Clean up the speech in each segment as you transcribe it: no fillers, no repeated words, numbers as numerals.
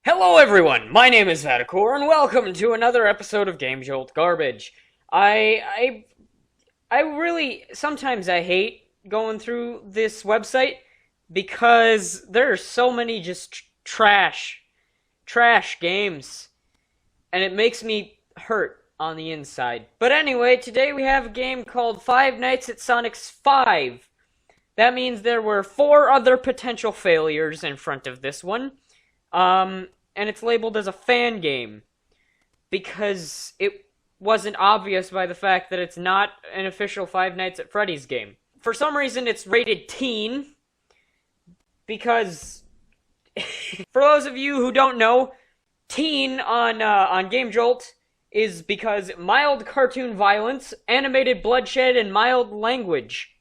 Hello everyone, my name is Vadakor, and welcome to another episode of Game Jolt Garbage. I really, sometimes I hate going through this website because there are so many just trash games, and it makes me hurt on the inside. But anyway, today we have a game called Five Nights at Sonic's 5. That means there were 4 other potential failures in front of this one. And it's labeled as a fan game because it wasn't obvious by the fact that it's not an official Five Nights at Freddy's game. For some reason, it's rated teen because, for those of you who don't know, teen on Game Jolt is because mild cartoon violence, animated bloodshed, and mild language.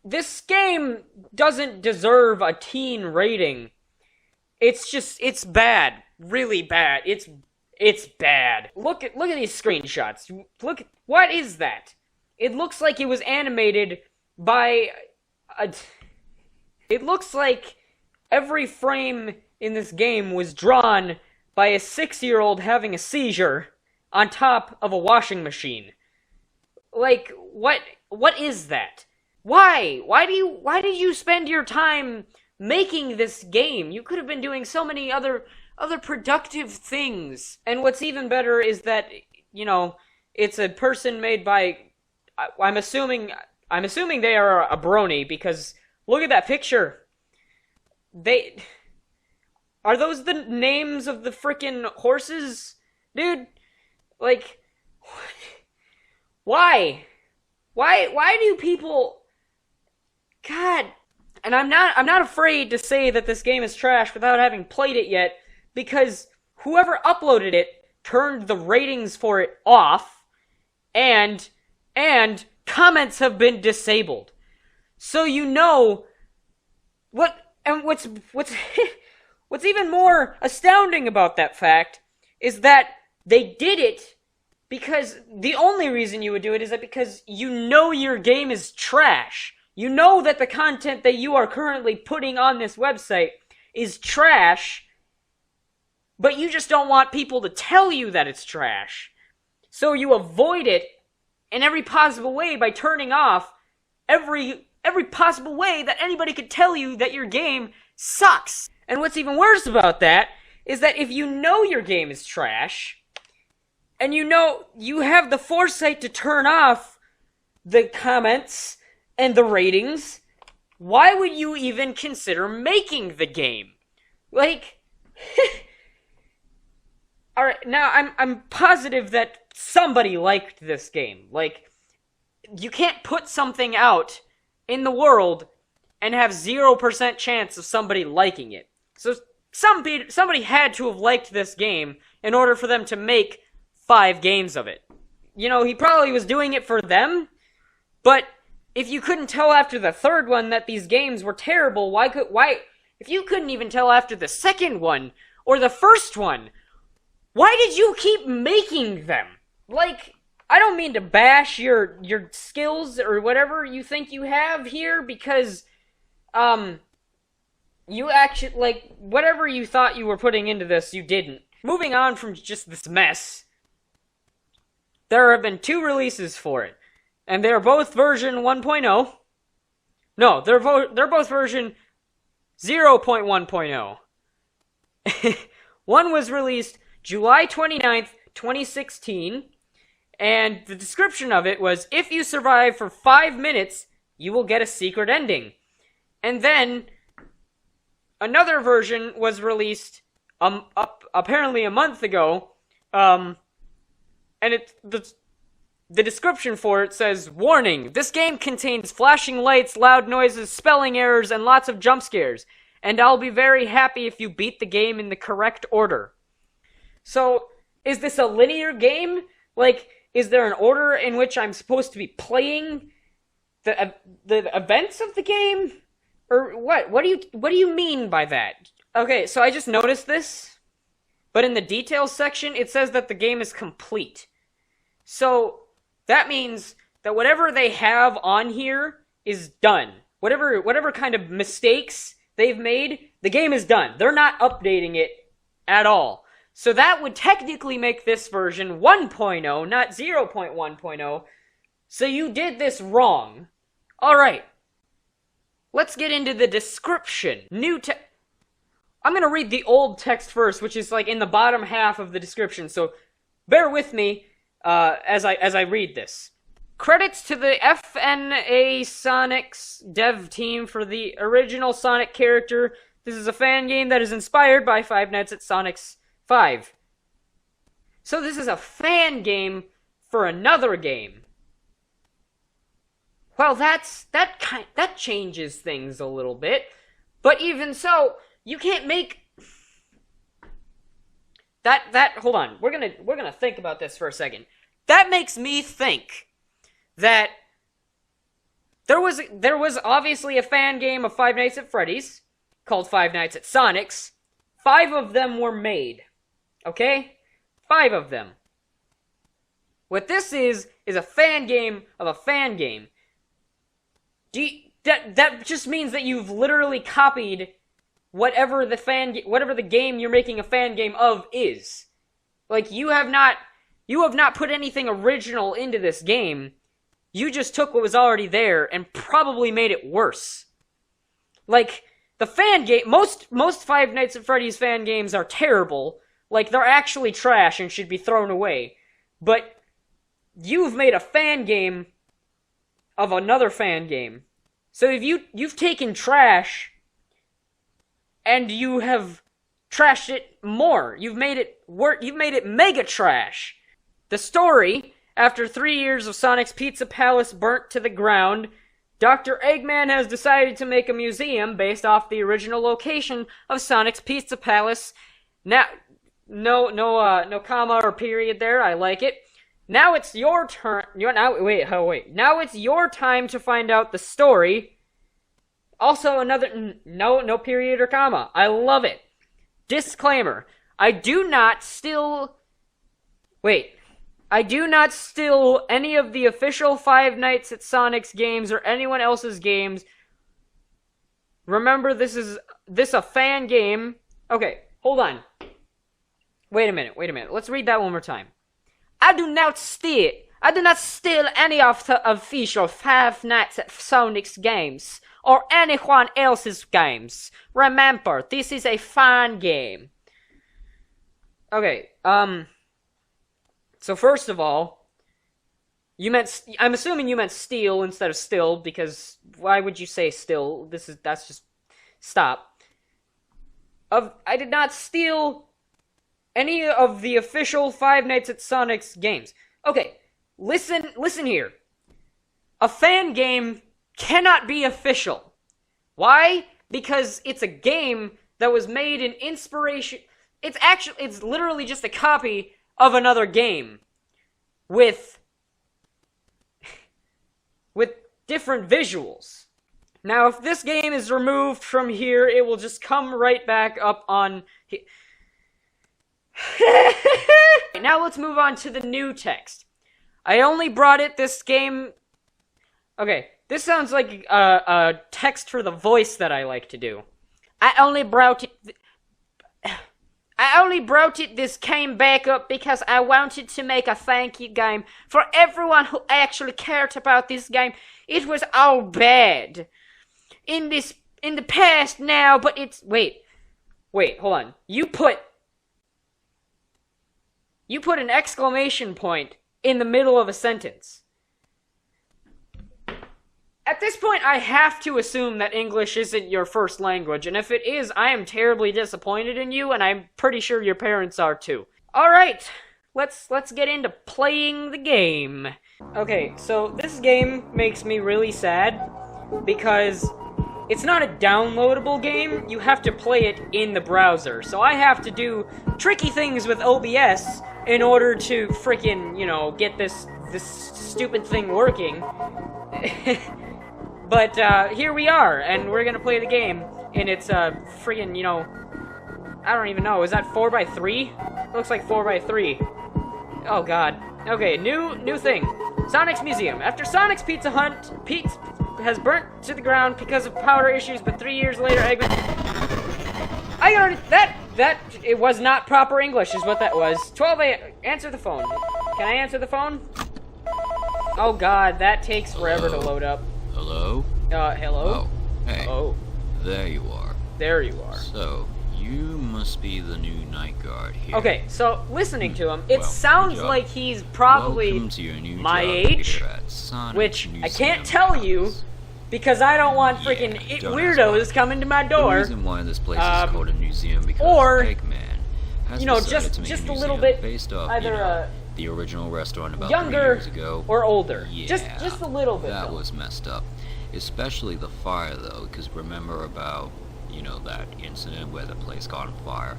This game doesn't deserve a teen rating. It's bad. Really bad. It's bad. Look at these screenshots. What is that? It looks like it was animated by it looks like every frame in this game was drawn by a 6-year-old having a seizure on top of a washing machine. Like, what is that? Why? Why did you spend your time making this game? You could have been doing so many other productive things. And what's even better is that, it's a person made by, I'm assuming they are a brony, because look at that picture. Are those the names of the frickin' horses? Dude, like, why? Why do people, God. And I'm not afraid to say that this game is trash without having played it yet, because whoever uploaded it turned the ratings for it off, and comments have been disabled. So what's what's even more astounding about that fact is that they did it because the only reason you would do it is that because your game is trash. You know that the content that you are currently putting on this website is trash, but you just don't want people to tell you that it's trash. So you avoid it in every possible way by turning off every possible way that anybody could tell you that your game sucks. And what's even worse about that is that if you know your game is trash, and you have the foresight to turn off the comments and the ratings, why would you even consider making the game? Like, alright, now I'm positive that somebody liked this game. Like, you can't put something out in the world and have 0% chance of somebody liking it. So somebody had to have liked this game in order for them to make 5 games of it. He probably was doing it for them, but if you couldn't tell after the 3rd one that these games were terrible, if you couldn't even tell after the 2nd one, or the 1st one, why did you keep making them? Like, I don't mean to bash your skills or whatever you think you have here, because, you actually, like, whatever you thought you were putting into this, you didn't. Moving on from just this mess, there have been 2 releases for it. And they're both version 1.0. No, they're both version 0.1.0. One was released July 29th, 2016, and the description of it was, if you survive for 5 minutes, you will get a secret ending. And then, another version was released apparently a month ago, and the description for it says, warning, this game contains flashing lights, loud noises, spelling errors, and lots of jump scares. And I'll be very happy if you beat the game in the correct order. So, is this a linear game? Like, is there an order in which I'm supposed to be playing the events of the game? Or what? What do you mean by that? Okay, so I just noticed this, but in the details section, it says that the game is complete. So, that means that whatever they have on here is done. Whatever kind of mistakes they've made, the game is done. They're not updating it at all. So that would technically make this version 1.0, not 0.1.0. So you did this wrong. Alright. Let's get into the description. I'm gonna read the old text first, which is like in the bottom half of the description, so bear with me as I read this. Credits to the FNA Sonic's dev team for the original Sonic character. This is a fan game that is inspired by Five Nights at Sonic's 5. So this is a fan game for another game. Well, that changes things a little bit. But even so, you can't make that hold on. We're going to think about this for a second. That makes me think that there was obviously a fan game of Five Nights at Freddy's called Five Nights at Sonic's. 5 of them were made. Okay? 5 of them. What this is a fan game of a fan game. That just means that you've literally copied whatever the game you're making a fan game of is. Like, you have not put anything original into this game. You just took what was already there and probably made it worse. Like, the fan game, most Five Nights at Freddy's fan games are terrible. Like, they're actually trash and should be thrown away. But you've made a fan game of another fan game. So if you've taken trash and you have trashed it more. You've made it mega trash. The story, after 3 years of Sonic's Pizza Palace burnt to the ground, Dr. Eggman has decided to make a museum based off the original location of Sonic's Pizza Palace. Now, no comma or period there. I like it. Now it's your turn. Now it's your time to find out the story. Also, no period or comma. I love it. Disclaimer: I do not steal any of the official Five Nights at Sonic's games or anyone else's games. Remember, this a fan game. Okay, hold on. Wait a minute. Let's read that one more time. I do not steal any of the official Five Nights at Sonic's games or anyone else's games. Remember, this is a fan game. Okay, so first of all, I'm assuming you meant steal instead of still, because why would you say still? That's just, stop. I did not steal any of the official Five Nights at Sonic's games. Okay, listen here. A fan game cannot be official. Why? Because it's a game that was made in inspiration. It's literally just a copy of another game with different visuals. Now, if this game is removed from here, it will just come right back up on here. Now let's move on to the new text. I only brought this game... Okay, this sounds like a text for the voice that I like to do. I only brought this came back up because I wanted to make a thank you game for everyone who actually cared about this game. It was all bad in the past now, but it's... Wait, hold on. You put an exclamation point in the middle of a sentence. At this point, I have to assume that English isn't your first language, and if it is, I am terribly disappointed in you, and I'm pretty sure your parents are too. Alright, let's get into playing the game. Okay, so this game makes me really sad, because it's not a downloadable game, you have to play it in the browser. So I have to do tricky things with OBS in order to frickin', get this stupid thing working. But here we are, and we're gonna play the game, and it's friggin', I don't even know, is that 4x3? Looks like 4x3. Oh god. Okay, new thing. Sonic's Museum. After Sonic's Pizza has burnt to the ground because of power issues, but 3 years later, Eggman... I already... It was not proper English, is what that was. 12 a.m. Answer the phone. Can I answer the phone? Oh god, that takes forever to load up. Hello? Hello? Oh, hey. Oh. There you are. There you are. So, you must be the new night guard here. Okay, so listening to him, it Well, sounds good job. like he's probably Welcome to your new my job age, here at Sonic which I Museum can't tell you Grounds. because I don't want freaking don't weirdos ask why. coming to my The door. reason why this place is called a museum because or, Eggman has you know, decided to make just a a little museum bit based off, either you know, the original restaurant about 3 younger years ago. or older. Yeah, Just a little bit. That though. was messed up. Especially the fire, though, because remember about, you know, that incident where the place caught on fire.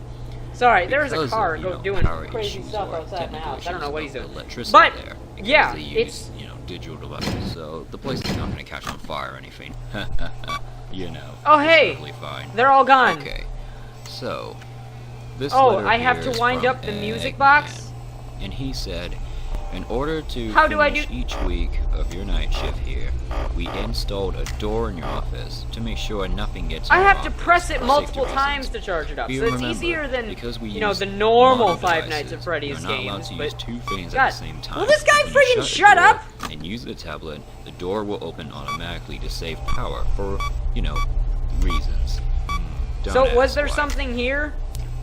Sorry, there's a Because car of, you know, doing power crazy issues stuff or outside my technical house. I don't know issues what he's with doing. electricity But, there, because yeah, they use, it's... you know, digital devices, so the place is not going to catch on fire or anything. You know. Oh, it's hey, perfectly fine. they're all gone. Okay, so this Oh, letter I have here to is wind from up the music Eggman, box? and he said, in order to How do I finish do- each week of your night shift here, we installed a door in your office to make sure nothing gets in I your have to office press it for multiple safety times reasons. to charge it up. But So it's remember, easier than, because we you know, use the normal mono Five Nights devices, at Freddy's you're not allowed games, to but... use 2 things God. at the same time. Will this guy When you friggin' the shut door up? and use the tablet, the door will open automatically to save power for, you know, reasons. Don't So was ask there why. something here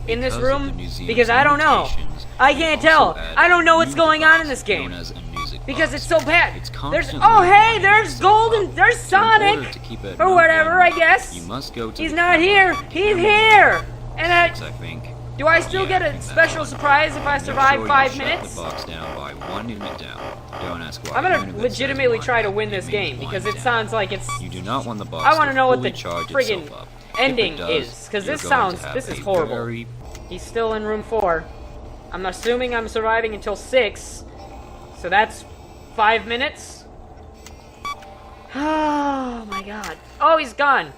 in this Because of room? the museum's Because I don't know. limitations, I we can't also tell. added I don't know a what's music going on in box this game. known as a music Because box. it's so bad. It's There's constantly oh hey, running there's so Golden, far. there's So in order Sonic, to keep it or not whatever. running, I guess you must go to he's the not camera here. on the He's camera here. And I think. do I still Yeah, get I a think that's special one. surprise if I Make survive sure you 5 shut minutes? The box down by 1 unit down. Don't ask why. I'm gonna Even if it says legitimately one, try to win it this means game one because it down. sounds like it's. You do not want the box I want to know what fully the charge friggin' itself up. ending If it does, is, because you're this going sounds. to have This is a horrible. very He's still in room 4. I'm assuming I'm surviving until 6. So that's 5 minutes. Oh my god. Oh, he's gone.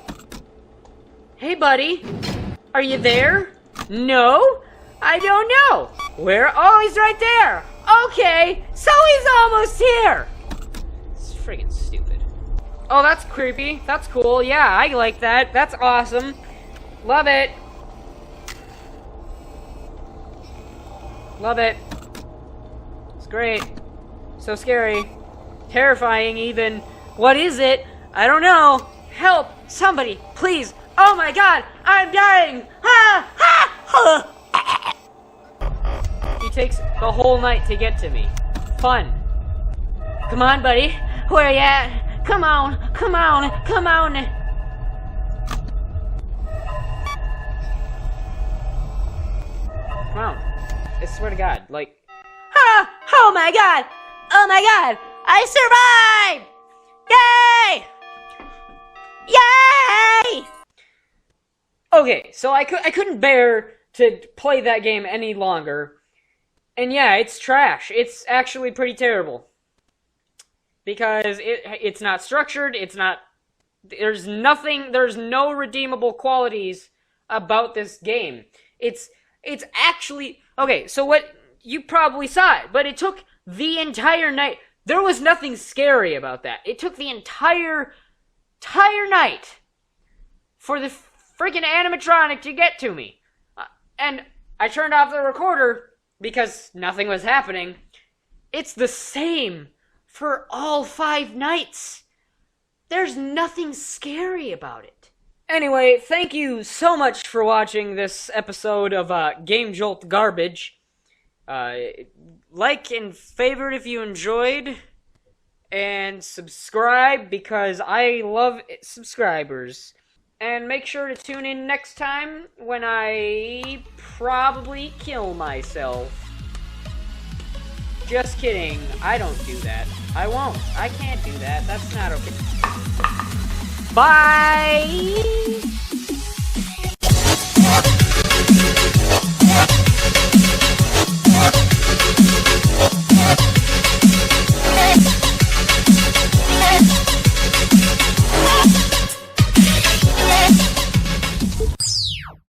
Hey, buddy. Are you there? No? I don't know. Where? Oh, he's right there. Okay, so he's almost here. It's friggin' stupid. Oh, that's creepy. That's cool. Yeah, I like that. That's awesome. Love it. Love it. It's great. So scary. Terrifying, even. What is it? I don't know. Help! Somebody, please! Oh my god! I'm dying! Ah! Ah! He takes the whole night to get to me. Fun. Come on, buddy. Where you at? Come on! Come on! Come on! Come on. I swear to God, like... Ah! Oh my god! Oh my god! I survived! Yay! Yay! Okay, so I couldn't bear to play that game any longer. And yeah, it's trash. It's actually pretty terrible. Because it's not structured, there's no redeemable qualities about this game. It's actually, okay, so what, you probably saw it, but it took the entire night. There was nothing scary about that. It took the entire night for the freaking animatronic to get to me. And I turned off the recorder because nothing was happening. It's the same for all 5 nights. There's nothing scary about it. Anyway, thank you so much for watching this episode of Game Jolt Garbage. Like and favorite if you enjoyed. And subscribe because I love subscribers. And make sure to tune in next time when I probably kill myself. Just kidding. I don't do that. I won't. I can't do that. That's not okay. Bye!